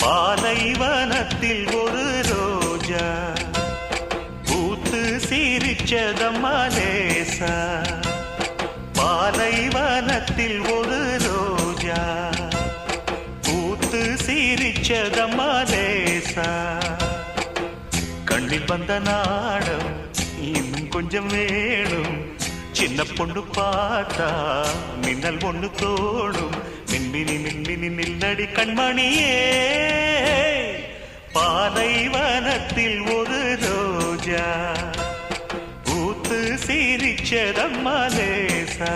பாலைவனத்தில் ஒரு ரோஜா பூத்து சிரிச்சதம்மா லேசா. பாலைவனத்தில் ஒரு ரோஜா பூத்து சிரிச்சதம்மா லேசா. கண்ணில் வந்த நாடம் இன்னும் கொஞ்சம் வேணும். சின்ன பொண்ணு பார்த்தா மின்னல் ஒண்ணு தோடும். மின்மினி மின்மினி நில்லடி கண்மணியே. பாலைவனத்தில் ஒரு ரோஜா பூத்து சிரிச்சதம்மா லேசா.